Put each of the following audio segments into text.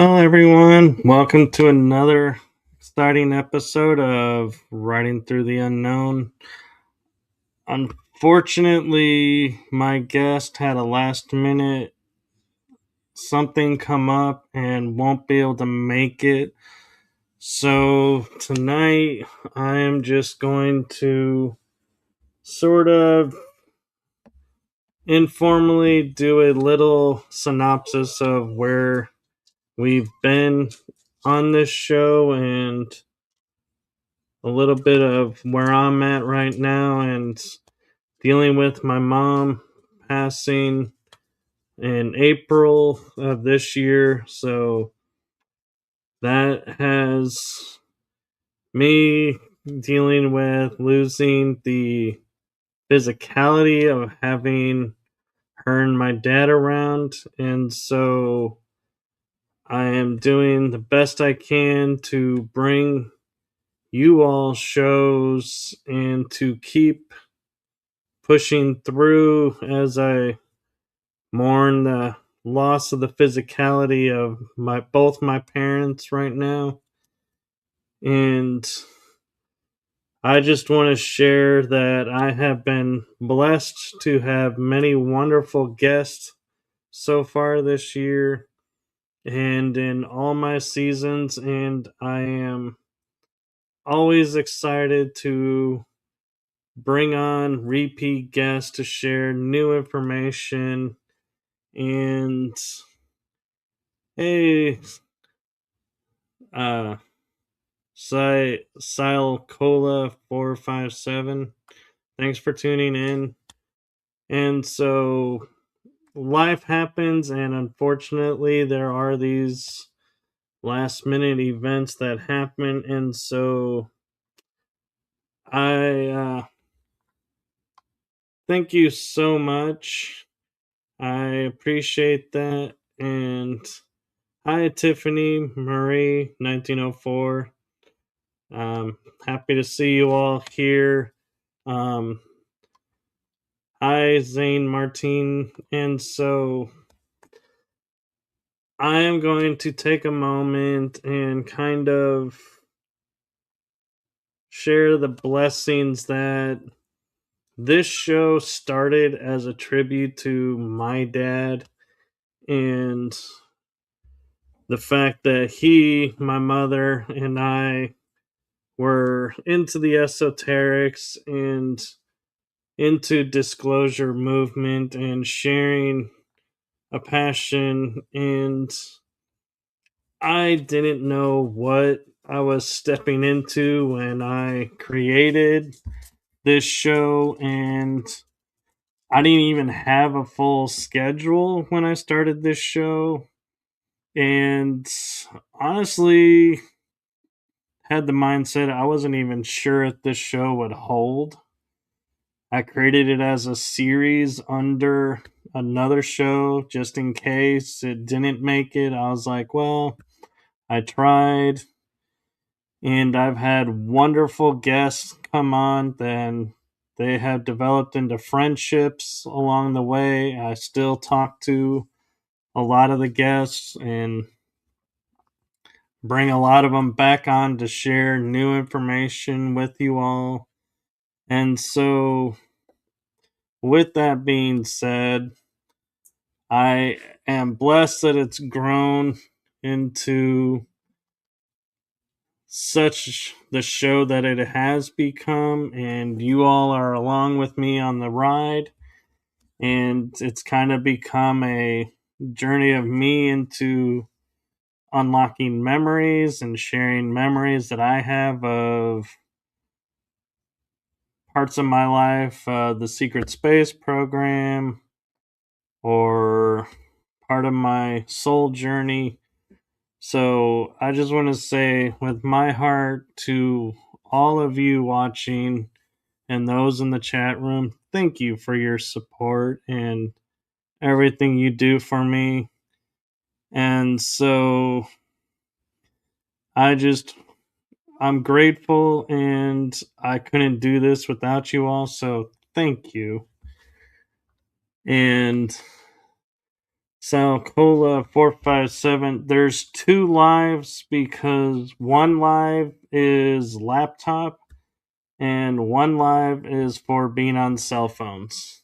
Well, everyone, welcome to another exciting episode of Riding Through the Unknown. Unfortunately, my guest had a last minute something come up and won't be able to make it. So tonight, I am just going to sort of informally do a little synopsis of where we've been on this show and a little bit of where I'm at right now and dealing with my mom passing in April of this year. So that has me dealing with losing the physicality of having her and my dad around. And so I am doing the best I can to bring you all shows and to keep pushing through as I mourn the loss of the physicality of both my parents right now. And I just want to share that I have been blessed to have many wonderful guests so far this year and in all my seasons, and I am always excited to bring on repeat guests to share new information. And hey, uh, Cola 457, thanks for tuning in. And so life happens, and unfortunately, there are these last minute events that happen. And so I thank you so much. I appreciate that. And hi, Tiffany Marie, 1904. Happy to see you all here. Um, Hi, Zane Martin. And so I am going to take a moment and kind of share the blessings that this show started as a tribute to my dad and the fact that he, my mother, and I were into the esoterics and into disclosure movement and sharing a passion, and I didn't know what I was stepping into when I created this show, and I didn't even have a full schedule when I started this show, and honestly had the mindset I wasn't even sure if this show would hold. I created it as a series under another show just in case it didn't make it. I was like, well, I tried, and I've had wonderful guests come on. Then they have developed into friendships along the way. I still talk to a lot of the guests and bring a lot of them back on to share new information with you all. And so, with that being said, I am blessed that it's grown into such the show that it has become, and you all are along with me on the ride, and it's kind of become a journey of me into unlocking memories and sharing memories that I have of parts of my life, the secret space program, or part of my soul journey. So I just want to say, with my heart, to all of you watching and those in the chat room, thank you for your support and everything you do for me. And so I'm grateful, and I couldn't do this without you all. So thank you. And Cola 457. There's 2 lives because one live is laptop and one live is for being on cell phones.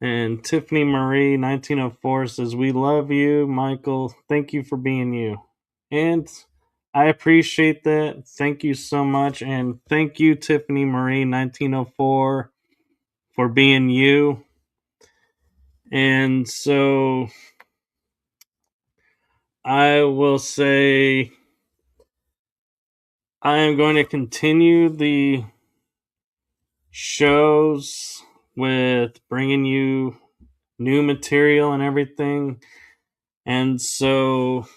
And Tiffany Marie 1904 says, "We love you, Michael. Thank you for being you." And I appreciate that. Thank you so much. And thank you, Tiffany Marie 1904, for being you. And so I will say I am going to continue the shows with bringing you new material and everything. And so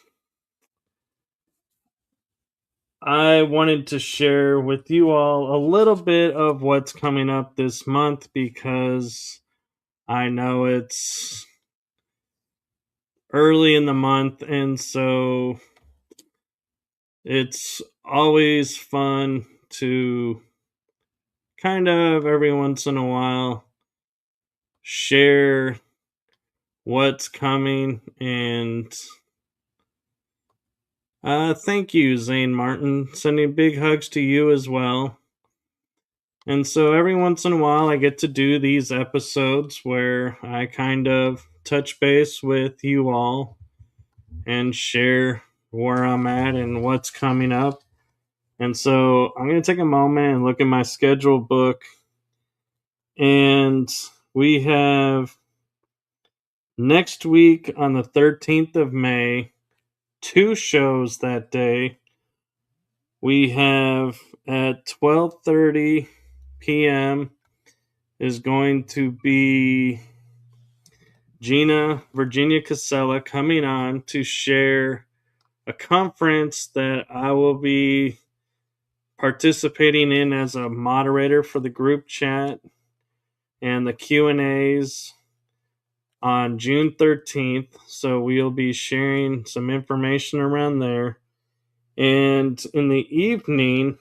I wanted to share with you all a little bit of what's coming up this month because I know it's early in the month, and so it's always fun to kind of every once in a while share what's coming. And thank you, Zane Martin. Sending big hugs to you as well. And so every once in a while I get to do these episodes where I kind of touch base with you all and share where I'm at and what's coming up. And so I'm going to take a moment and look at my schedule book. And we have next week on the 13th of May, 2 shows that day. We have at 12:30 p.m. is going to be Gina Virginia Casella coming on to share a conference that I will be participating in as a moderator for the group chat and the Q&As on June 13th. So we'll be sharing some information around there. And in the evening,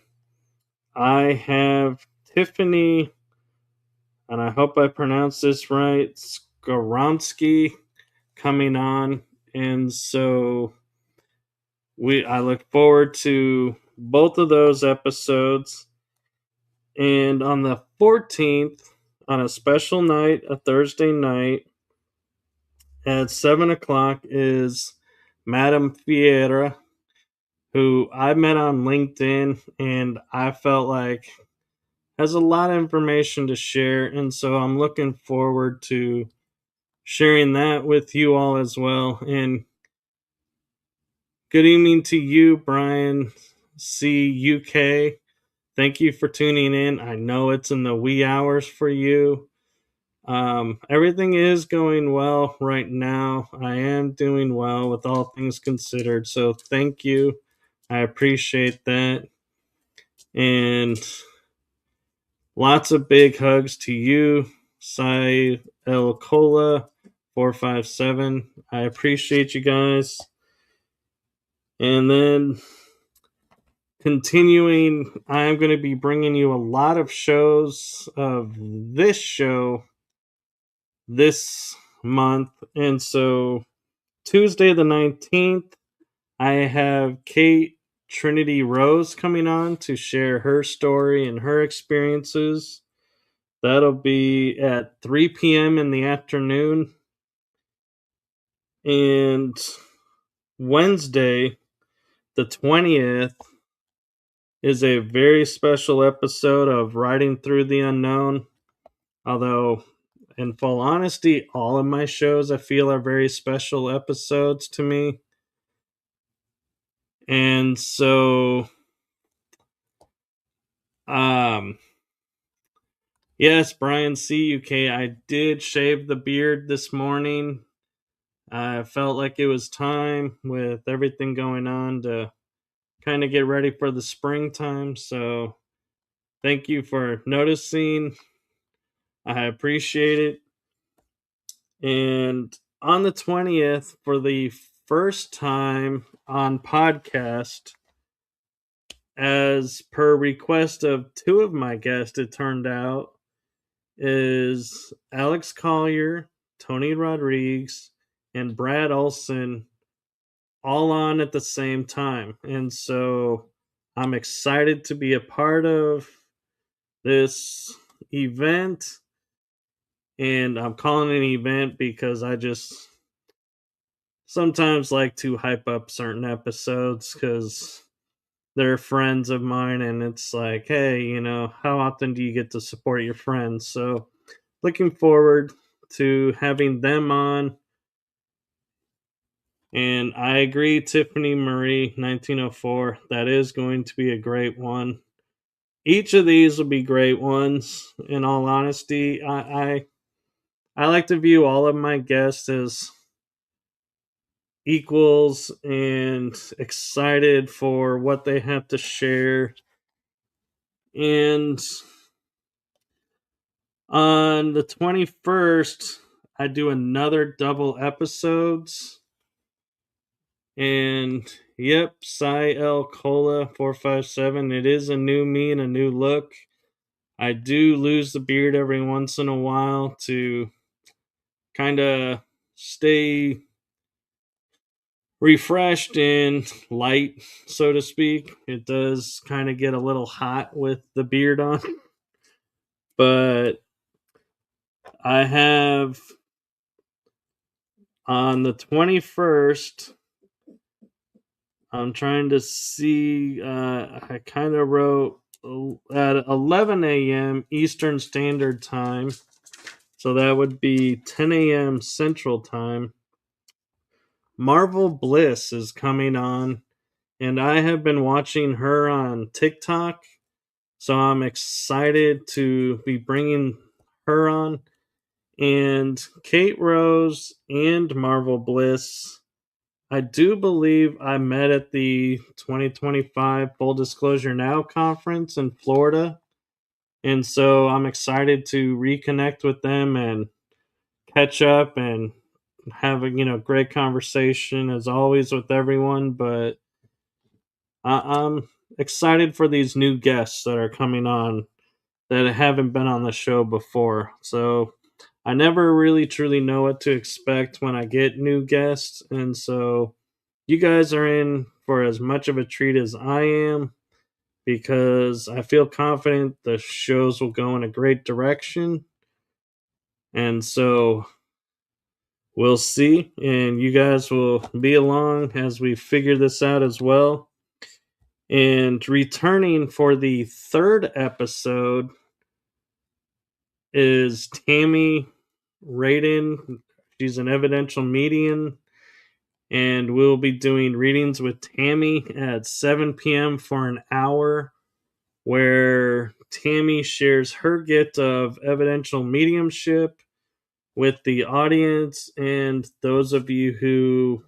I have Tiffany, and I hope I pronounced this right, Skoronsky coming on. And so I look forward to both of those episodes. And on the 14th, on a special night, a Thursday night, at 7 o'clock is Madame Fiera, who I met on LinkedIn, and I felt like has a lot of information to share. And so I'm looking forward to sharing that with you all as well. And good evening to you, Brian C. UK. Thank you for tuning in. I know it's in the wee hours for you. Everything is going well right now. I am doing well with all things considered. So thank you. I appreciate that. And lots of big hugs to you, Sai El Cola 457. I appreciate you guys. And then continuing, I'm going to be bringing you a lot of shows of this show this month. And so Tuesday the 19th, I have Kate Trinity Rose coming on to share her story and her experiences. That'll be at 3 p.m. in the afternoon. And Wednesday, the 20th, is a very special episode of Riding Through the Unknown. Although, in full honesty, all of my shows I feel are very special episodes to me. And so, yes, Brian C. UK, I did shave the beard this morning. I felt like it was time with everything going on to kind of get ready for the springtime. So thank you for noticing. I appreciate it. And on the 20th, for the first time on podcast, as per request of 2 of my guests, it turned out, is Alex Collier Tony Rodriguez, and Brad Olson all on at the same time. And so I'm excited to be a part of this event. And I'm calling it an event because I just sometimes like to hype up certain episodes because they're friends of mine. And it's like, hey, how often do you get to support your friends? So looking forward to having them on. And I agree, Tiffany Marie, 1904. That is going to be a great one. Each of these will be great ones. In all honesty, I like to view all of my guests as equals and excited for what they have to share. And on the 21st, I do another double episodes. And yep, Cy L Cola 457. It is a new me and a new look. I do lose the beard every once in a while to kind of stay refreshed and light, so to speak. It does kind of get a little hot with the beard on. But I have on the 21st, I'm trying to see, I kind of wrote at 11 a.m. Eastern Standard Time. So that would be 10 a.m. Central Time. Marvel Bliss is coming on, and I have been watching her on TikTok. So I'm excited to be bringing her on. And Kate Rose and Marvel Bliss, I do believe I met at the 2025 Full Disclosure Now conference in Florida. And so I'm excited to reconnect with them and catch up and have a great conversation as always with everyone. But I'm excited for these new guests that are coming on that haven't been on the show before. So I never really truly know what to expect when I get new guests. And so you guys are in for as much of a treat as I am because I feel confident the shows will go in a great direction. And so we'll see. And you guys will be along as we figure this out as well. And returning for the third episode is Tammy Radin. She's an evidential medium, and we'll be doing readings with Tammy at 7 p.m. for an hour, where Tammy shares her gift of evidential mediumship with the audience and those of you who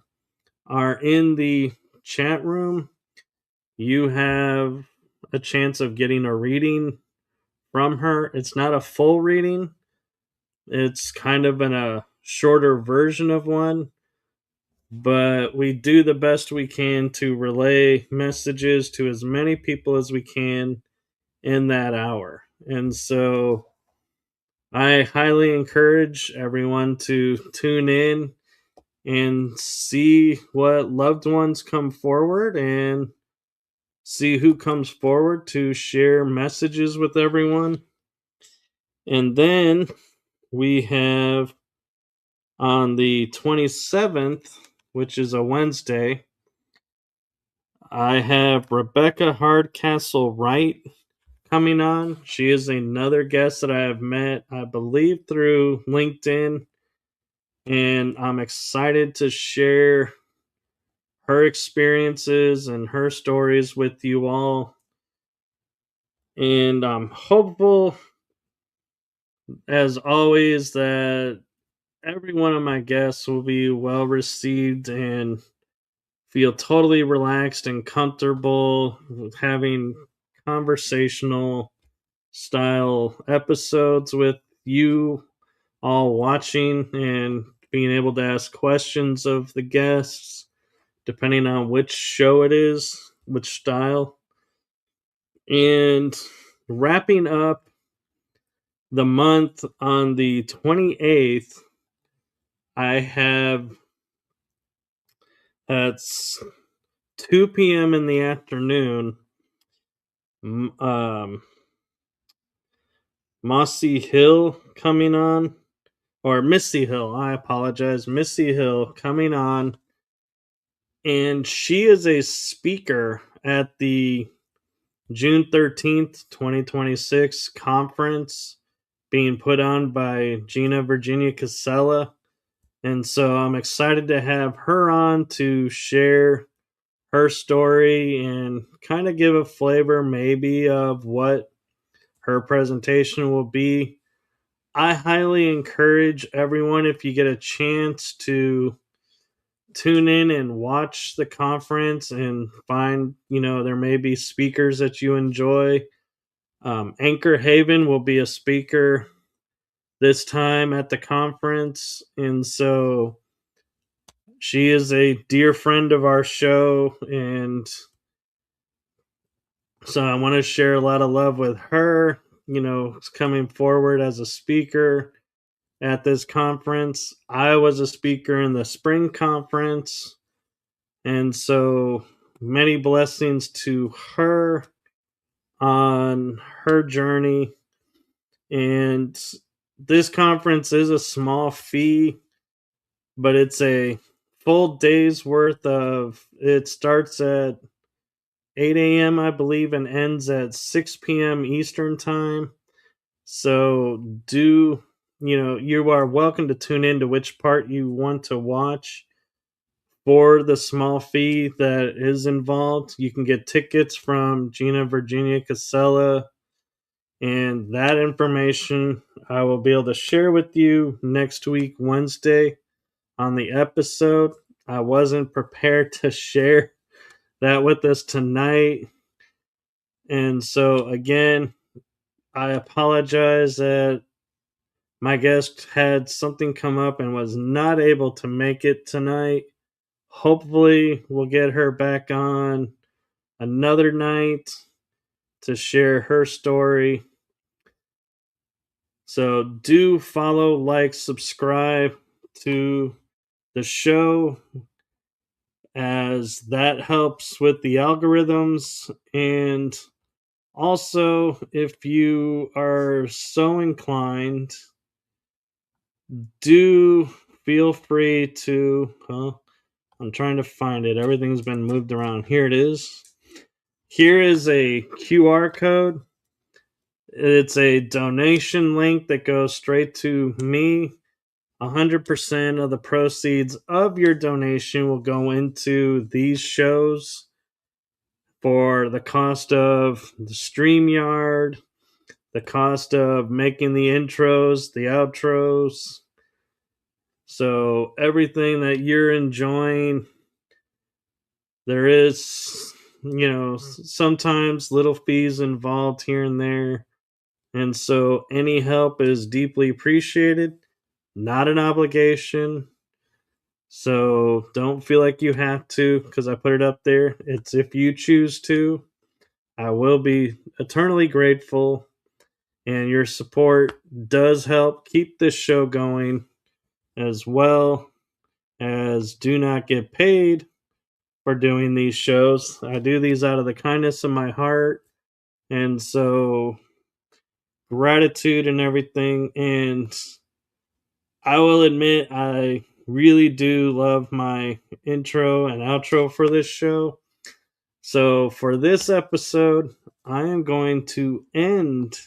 are in the chat room. You have a chance of getting a reading from her. It's not a full reading. It's kind of a shorter version of one, but we do the best we can to relay messages to as many people as we can in that hour. And so I highly encourage everyone to tune in and see what loved ones come forward and see who comes forward to share messages with everyone. And then we have on the 27th, which is a Wednesday, I have Rebecca Hardcastle Wright coming on. She is another guest that I have met, I believe, through LinkedIn. And I'm excited to share her experiences and her stories with you all. And I'm hopeful, as always, that every one of my guests will be well received and feel totally relaxed and comfortable with having conversational style episodes with you all watching and being able to ask questions of the guests depending on which show it is, which style. And wrapping up the month on the 28th, I have at 2 p.m. in the afternoon, um, Mossy Hill coming on, or Missy Hill, I apologize, Missy Hill coming on, and she is a speaker at the June 13th, 2026 conference being put on by Gina Virginia Casella. And so I'm excited to have her on to share her story and kind of give a flavor, maybe, of what her presentation will be. I highly encourage everyone, if you get a chance, to tune in and watch the conference and find, there may be speakers that you enjoy. Anchor Haven will be a speaker this time at the conference. And so she is a dear friend of our show. And so I want to share a lot of love with her, coming forward as a speaker at this conference. I was a speaker in the spring conference. And so many blessings to her on her journey. And this conference is a small fee, but it's a full day's worth of, it starts at 8 a.m., I believe, and ends at 6 p.m. Eastern Time. So you are welcome to tune in to which part you want to watch. For the small fee that is involved, you can get tickets from Gina Virginia Casella, and that information I will be able to share with you next week, Wednesday, on the episode. I wasn't prepared to share that with us tonight. And so, again, I apologize that my guest had something come up and was not able to make it tonight. Hopefully, we'll get her back on another night to share her story. So do follow, like, subscribe to the show, as that helps with the algorithms. And also, if you are so inclined, do feel free to, I'm trying to find it. Everything's been moved around. Here it is. Here is a QR code. It's a donation link that goes straight to me. 100% of the proceeds of your donation will go into these shows for the cost of the StreamYard, the cost of making the intros, the outros. So everything that you're enjoying, there is, sometimes little fees involved here and there. And so any help is deeply appreciated, not an obligation. So don't feel like you have to, because I put it up there. It's if you choose to. I will be eternally grateful. And your support does help keep this show going, as well as do not get paid for doing these shows. I do these out of the kindness of my heart. And so gratitude and everything. And I will admit, I really do love my intro and outro for this show. So for this episode, I am going to end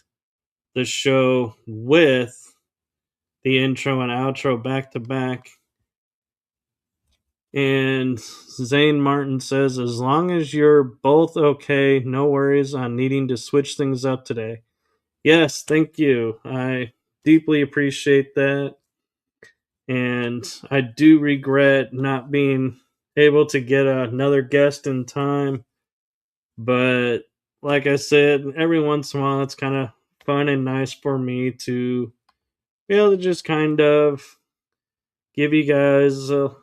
the show with the intro and outro back to back. And Zane Martin says, as long as you're both okay, no worries on needing to switch things up today. Yes, thank you. I deeply appreciate that. And I do regret not being able to get another guest in time. But like I said, every once in a while, it's kind of fun and nice for me to be able to just kind of give you guys a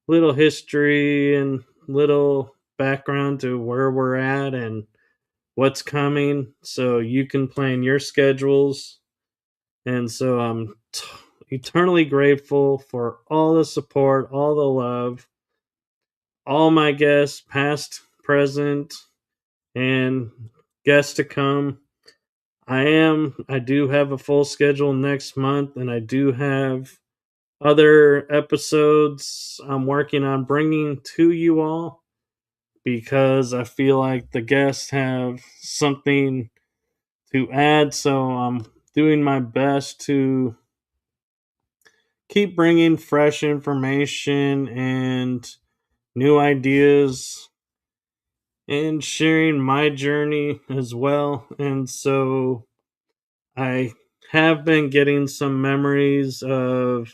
little history and little background to where we're at and what's coming, so you can plan your schedules. And so I'm eternally grateful for all the support, all the love, all my guests, past, present, and guests to come. I do have a full schedule next month, and I do have other episodes I'm working on bringing to you all because I feel like the guests have something to add. So I'm doing my best to keep bringing fresh information and new ideas and sharing my journey as well. And so I have been getting some memories of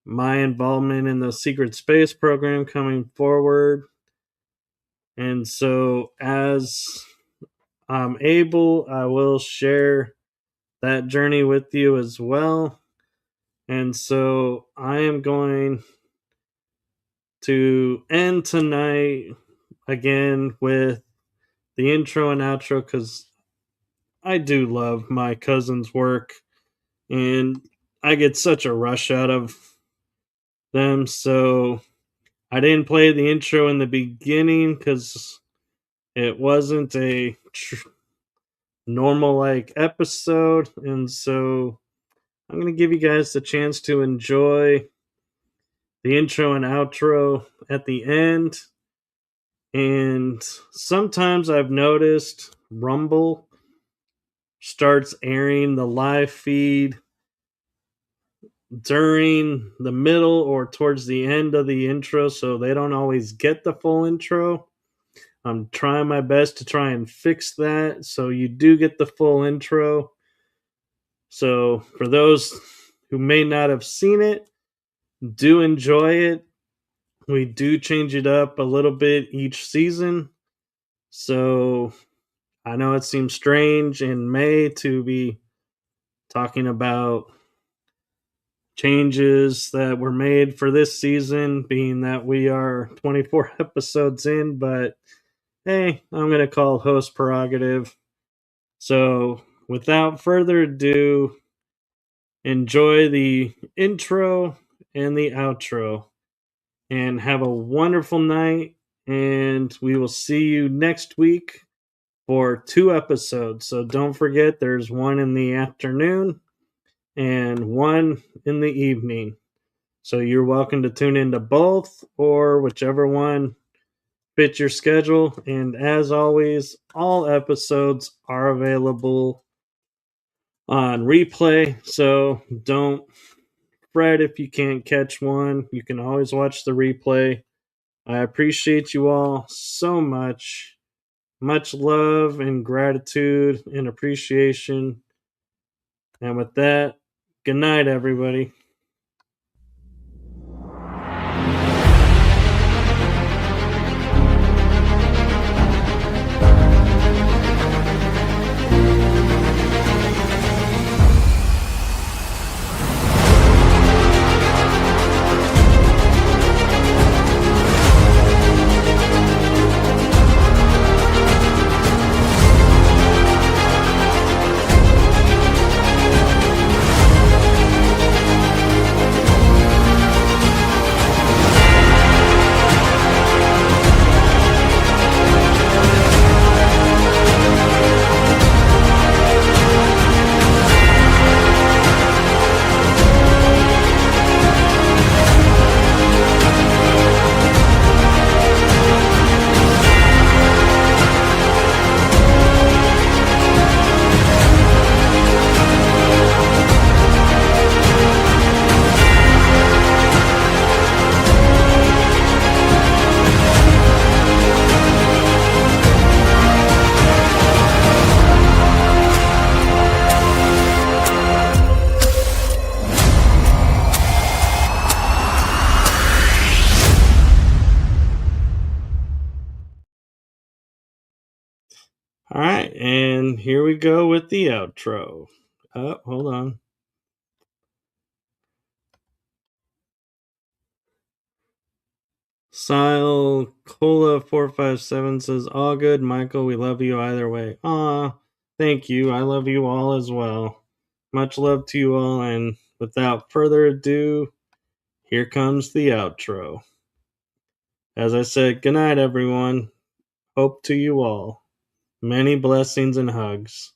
my involvement in the secret space program coming forward. And so as I'm able, I will share that journey with you as well. And so I am going to end tonight again with the intro and outro because I do love my cousin's work and I get such a rush out of them. So I didn't play the intro in the beginning because it wasn't a normal like episode. And so I'm going to give you guys the chance to enjoy the intro and outro at the end. And sometimes I've noticed Rumble starts airing the live feed during the middle or towards the end of the intro, so they don't always get the full intro. I'm trying my best to try and fix that so you do get the full intro. So for those who may not have seen it, do enjoy it. We do change it up a little bit each season. So I know it seems strange in May to be talking about changes that were made for this season, being that we are 24 episodes in, but hey, I'm going to call host prerogative. So without further ado, enjoy the intro and the outro, and have a wonderful night. And we will see you next week for 2 episodes. So don't forget, there's one in the afternoon and one in the evening. So you're welcome to tune into both or whichever one fits your schedule. And as always, all episodes are available on replay. So don't fret if you can't catch one. You can always watch the replay. I appreciate you all so much. Much love and gratitude and appreciation. And with that, good night, everybody. All right, and here we go with the outro. Oh, hold on. Sile Cola 457 says, all good, Michael. We love you either way. Aw, thank you. I love you all as well. Much love to you all, and without further ado, here comes the outro. As I said, good night, everyone. Hope to you all. Many blessings and hugs.